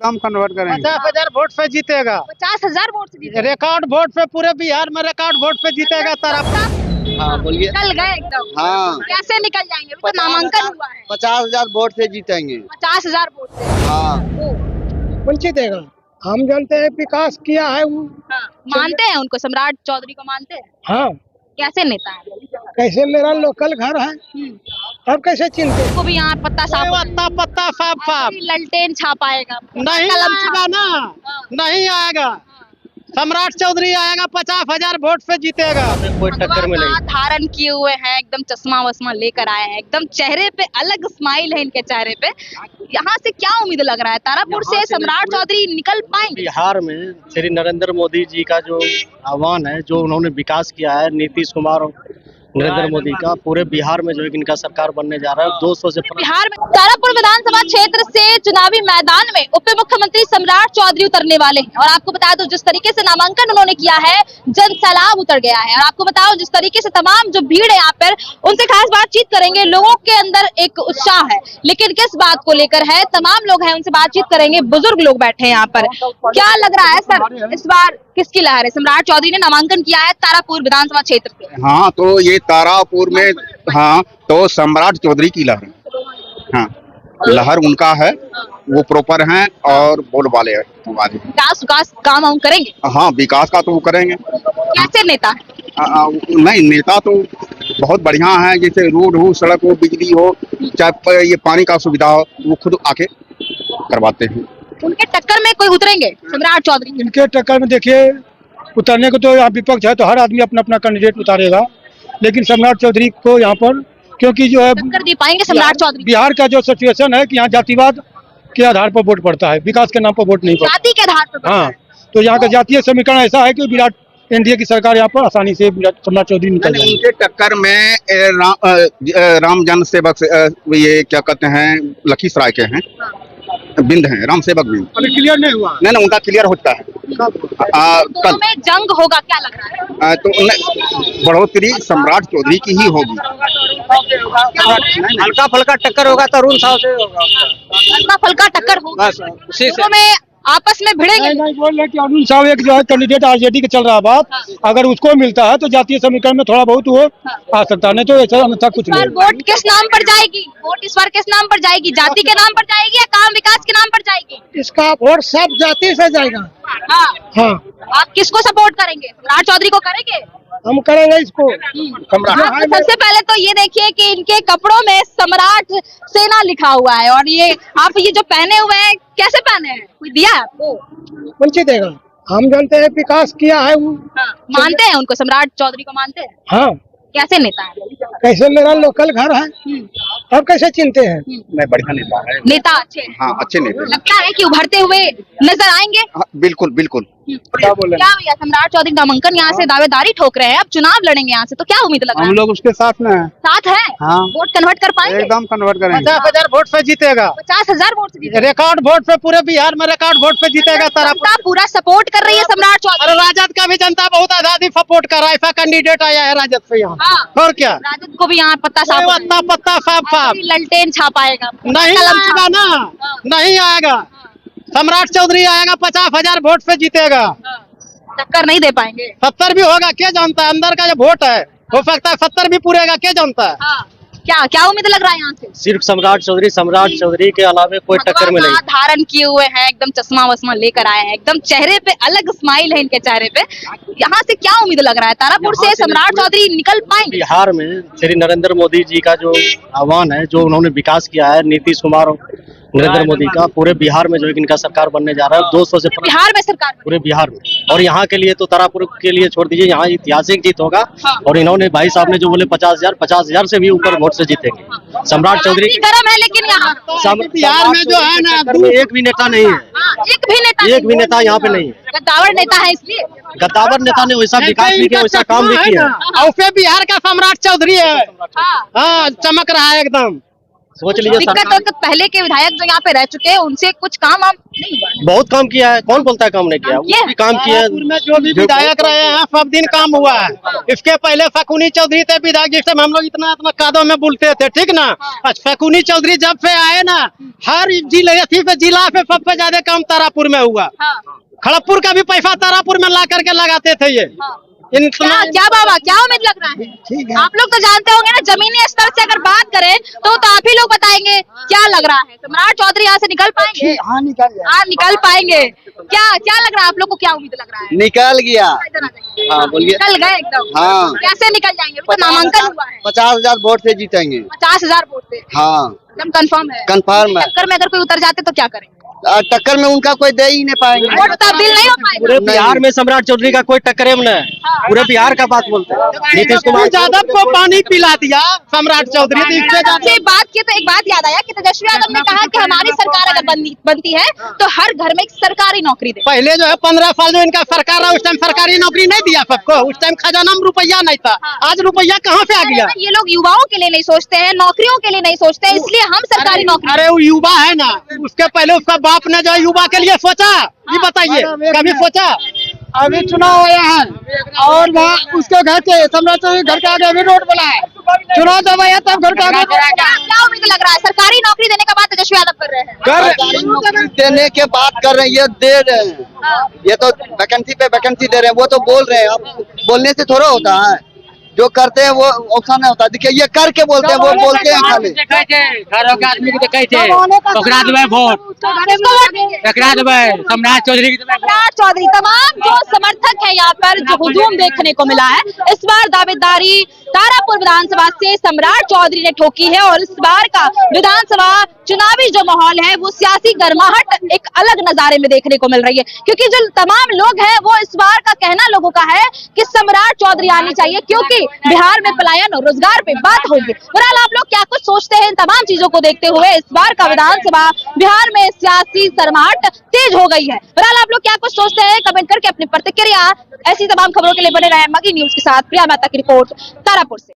एकदम कन्वर्ट करेंगे। 50,000 वोट से जीतेगा। 50,000 वोट से जीतेगा। रिकॉर्ड वोट पे पूरे बिहार में रिकॉर्ड वोट पे जीतेगा तरफ। हाँ बोलिए। निकल गए एकदम। हाँ कैसे निकल जाएंगे? अभी तो नामांकन हुआ है। 50,000 वोट से जीतेंगे। 50,000 वोट से। हाँ कौन जीतेगा? हम जानते हैं विकास किया है वो। हाँ, मानते हैं उनको, सम्राट चौधरी को मानते हैं? हाँ कैसे नेता है? कैसे मेरा लोकल घर है, अब कैसे चिंते? उसको भी यहाँ पत्ता साफ पत्ता साफ ललटेन छापाएगा, नहीं कलम आएगा ना, नहीं आएगा। सम्राट चौधरी आएगा, 50,000 वोट से जीतेगा। कोई टक्कर में नहीं। धारण किए हुए हैं, एकदम चश्मा वश्मा लेकर आए हैं, एकदम चेहरे पे अलग स्माइल है इनके चेहरे पे। यहाँ से क्या उम्मीद लग रहा है? तारापुर से सम्राट चौधरी निकल पाएंगे? बिहार में श्री नरेंद्र मोदी जी का जो आह्वान है, जो उन्होंने विकास किया है, नीतीश कुमार और नरेंद्र मोदी का, पूरे बिहार में जो है इनका सरकार बनने जा रहा है। 200 से बिहार में तारापुर विधानसभा क्षेत्र से चुनावी मैदान में उप मुख्यमंत्री सम्राट चौधरी उतरने वाले हैं। और आपको बता दो, जिस तरीके से नामांकन उन्होंने किया है, जन सैलाब उतर गया है। और आपको बताओ, जिस तरीके से तमाम जो भीड़ है यहाँ पर, उनसे खास बातचीत करेंगे। लोगों के अंदर एक उत्साह है, लेकिन किस बात को लेकर है, तमाम लोग हैं, उनसे बातचीत करेंगे। बुजुर्ग लोग बैठे हैं यहाँ पर। क्या लग रहा है सर, इस बार किसकी लहर है? सम्राट चौधरी ने नामांकन किया है तारापुर विधानसभा क्षेत्र से। हाँ तो ये तारापुर में, हाँ तो सम्राट चौधरी की लहर, हाँ लहर उनका है, वो प्रॉपर हैं और बोल वाले हैं। विकास काम हम करेंगे। हाँ विकास का तो वो करेंगे। कैसे नेता है? नहीं नेता तो बहुत बढ़िया है, जैसे रोड हो, सड़क हो, बिजली हो, चाहे ये पानी का सुविधा हो, वो खुद आके करवाते हैं। उनके टक्कर में कोई उतरेंगे? सम्राट चौधरी इनके टक्कर में देखिए, उतरने को तो यहाँ विपक्ष है, तो हर आदमी अपना अपना कैंडिडेट उतारेगा, लेकिन सम्राट चौधरी को यहाँ पर, क्योंकि जो है टक्कर दे पाएंगे सम्राट चौधरी? बिहार का जो सिचुएशन है कि यहाँ जातिवाद के आधार पर वोट पड़ता है, विकास के नाम पर वोट नहीं पड़ता। जाति के आधार पर? हाँ, तो यहाँ का जातीय समीकरण ऐसा है कि विराट एनडीए की सरकार यहाँ पर आसानी से सम्राट चौधरी निकल जाएंगे। उनके टक्कर में राम जन सेवक ये क्या कहते हैं, लखीसराय के हैं, बिंद हैं, राम सेवक बिंद। अभी क्लियर नहीं हुआ? नहीं उनका क्लियर होता है कल में जंग होगा, क्या लग रहा है? तो बढ़ोतरी सम्राट चौधरी की ही होगी। हल्का फुल्का टक्कर होगा, तरुण साहब से होगा। हल्का फुल्का टक्कर होगा, उसी से दोनों में आपस में भिड़ेंगे। नहीं बोल रहे कि अरुण साहब एक जो है कैंडिडेट आरजेडी के चल रहा बात, अगर उसको मिलता है तो जातीय समीकरण में थोड़ा बहुत वो आ सकता है, नहीं तो ऐसा अन्यथा कुछ नहीं। वोट किस नाम पर जाएगी? वोट इस बार किस नाम पर जाएगी? जाति के नाम पर जाएगी या काम विकास के नाम पर जाएगी? इसका वोट सब जाति से जाएगा। हाँ, हाँ आप किसको सपोर्ट करेंगे? सम्राट चौधरी को करेंगे? हम करेंगे इसको। आप सबसे पहले तो ये देखिए कि इनके कपड़ों में सम्राट सेना लिखा हुआ है, और ये आप ये जो पहने हुए हैं, कैसे पहने हैं? कोई दिया है आपको? कौन देगा? हम जानते हैं विकास किया है वो। हाँ, मानते हैं उनको, सम्राट चौधरी को मानते हैं? हाँ कैसे नेता है? कैसे मेरा लोकल घर है, अब कैसे चिंते हैं? नहीं बढ़िया नेता है, नेता अच्छे हैं। हाँ अच्छे नेता। लगता है कि उभरते हुए नजर आएंगे। हाँ, बिल्कुल बिल्कुल। क्या भैया, सम्राट चौधरी नामांकन यहाँ से दावेदारी ठोक रहे हैं, अब चुनाव लड़ेंगे यहाँ से, तो क्या उम्मीद लग रहा है? हम लोग उसके साथ में हैं। साथ है? हाँ। वोट कन्वर्ट कर पाएंगे? एकदम कन्वर्ट करेंगे। 50,000 वोट से जीतेगा। 50,000 वोट से जीतेगा। रिकॉर्ड वोट पे पूरे बिहार में रिकॉर्ड वोट पे जीतेगा जनता पूरा सपोर्ट कर रही है सम्राट चौधरी। और राजद का भी जनता बहुत आजादी सपोर्ट कर रहा है, ऐसा कैंडिडेट आया है राजद से यहाँ। हाँ। और क्या, राजद को भी यहाँ पत्ता पत्ता साफ ललटेन छापाएगा, नहीं आएगा ना, नहीं आएगा। सम्राट चौधरी आएगा, 50,000 वोट से जीतेगा। टक्कर नहीं दे पाएंगे। 70 भी होगा, क्या जानता है, अंदर का जो वोट है हो सकता है 70 भी पूरेगा, क्या जानता है। हाँ। क्या उम्मीद लग रहा है यहाँ से? सिर्फ सम्राट चौधरी के अलावा कोई टक्कर में नहीं। धारण किए हुए हैं, एकदम चश्मा वश्मा लेकर आए हैं, एकदम चेहरे पे अलग स्माइल है इनके चेहरे पे। यहाँ से क्या उम्मीद लग रहा है? तारापुर से सम्राट चौधरी निकल पाएंगे? बिहार में श्री नरेंद्र मोदी जी का जो आह्वान है, जो उन्होंने विकास किया है, नीतीश कुमार और नरेंद्र मोदी का, पूरे बिहार में जो है इनका सरकार बनने जा रहा है। 200 से बिहार में सरकार पूरे बिहार में। और यहाँ के लिए तो तारापुर के लिए छोड़ दीजिए, यहाँ ऐतिहासिक जीत होगा। और इन्होंने भाई साहब ने जो बोले 50,000 से भी ऊपर वोट से जीतेंगे सम्राट चौधरी। गरम है, लेकिन यहाँ बिहार में जो है ना, एक भी नेता नहीं है, एक भी नेता यहाँ पे नहीं है। गद्दावर नेता है, इसलिए गद्दावर नेता ने वैसा विकास भी किया, वैसा काम भी किया। और बिहार का सम्राट चौधरी है। हाँ चमक रहा है एकदम। सोच लीजिए दिक्कत सरकार तो पहले के विधायक जो यहाँ पे रह चुके हैं उनसे कुछ काम वाम नहीं हुआ है। बहुत काम किया है, कौन बोलता है काम नहीं किया, किया है। वो भी काम किया है। में जो भी विधायक रहे हैं सब दिन काम हुआ है। इसके पहले फकुनी चौधरी थे विधायक, जिस टाइम हम लोग इतना इतना कादों में बुलते थे, ठीक ना। फकुनी चौधरी जब से आए ना, हर जिला पे सबसे ज्यादा काम तारापुर में हुआ। हाँ, खड़गपुर का भी पैसा तारापुर में ला करके लगाते थे ये। हाँ। इतना क्या बाबा क्या उम्मीद लग रहा है? आप लोग तो जानते होंगे ना, जमीनी स्तर से अगर बात करें तो आप ही लोग बताएंगे क्या लग रहा है। सम्राट चौधरी यहाँ से निकल पाएंगे? हाँ निकल पाएंगे। क्या क्या लग रहा है आप लोग को, क्या उम्मीद लग रहा है? निकल गया। इधर आ जाइए। हाँ बोलिए। निकल गए एकदम। हाँ। कैसे निकल जाएंगे? अभी तो नामांकन हुआ है। 50,000 वोट से जीतेंगे। 50,000 वोट से हाँ एकदम कंफर्म है। कंफर्म है। टक्कर में अगर कोई उतर जाते तो क्या करेंगे? टक्कर में उनका कोई दे ही नहीं पाएंगे। वोट तब्दील नहीं हो पूरे पाएगा। बिहार में सम्राट चौधरी का कोई टक्कर में नहीं, पूरे बिहार का बात बोलते हैं। नीतीश कुमार यादव को पानी पिला दिया सम्राट चौधरी, तो इससे ज्यादा अच्छी बात की तो एक बात याद आया कि तेजस्वी यादव ने कहा कि हमारी सरकार अगर बनती है तो हर घर में एक सरकारी नौकरी दे। पहले जो है 15 साल जो इनका सरकार रहा, उस टाइम सरकारी नौकरी नहीं दिया सबको। उस टाइम खजाना में रुपया नहीं था, आज रुपया कहाँ से आ गया? ये लोग युवाओं के लिए नहीं सोचते हैं, नौकरियों के लिए नहीं सोचते हैं, इसलिए हम सरकारी नौकरी। अरे वो युवा है ना, उसके पहले उसका बाप ने जो है युवा के लिए सोचा, ये बताइए कभी सोचा? अभी चुनाव आया है और वहाँ उसके घर के सम्राट चौधरी घर के आगे अभी रोड बना है। चुनाव जब आया तब घर के आगे क्या उम्मीद लग रहा है? सरकारी नौकरी देने का बात तेजस्वी यादव कर रहे हैं। सरकारी नौकरी देने के बात कर रहे हैं, ये दे रहे हैं। ये तो वैकेंसी पे वैकेंसी दे रहे हैं, वो तो बोल रहे हैं। अब बोलने से थोड़ा होता है, जो करते हैं वो औसा नहीं होता। देखिए ये करके बोलते हैं, वो बोलते हैं खाली। आदमी को देखे थे ओकरा देबै वोट, एकरा देबै सम्राट चौधरी के देबै। सम्राट चौधरी तमाम जो समर्थक है यहाँ पर जो हुजूम देखने को मिला है, इस बार दावेदारी तारापुर विधानसभा से सम्राट चौधरी ने ठोकी है। और इस बार का विधानसभा चुनावी जो माहौल है वो सियासी गर्माहट एक अलग नजारे में देखने को मिल रही है, क्योंकि जो तमाम लोग हैं वो इस बार का कहना लोगों का है कि सम्राट चौधरी आनी चाहिए, क्योंकि बिहार में पलायन और रोजगार पे बात होगी। बहरहाल आप लोग क्या कुछ सोचते हैं इन तमाम चीजों को देखते हुए? इस बार का विधानसभा बिहार में सियासी सरमाहट तेज हो गई है। बहरहाल आप लोग क्या कुछ सोचते हैं, कमेंट करके अपनी प्रतिक्रिया। ऐसी तमाम खबरों के लिए बने रहे मगी न्यूज के साथ। प्रिया मेहता की रिपोर्ट तारापुर से।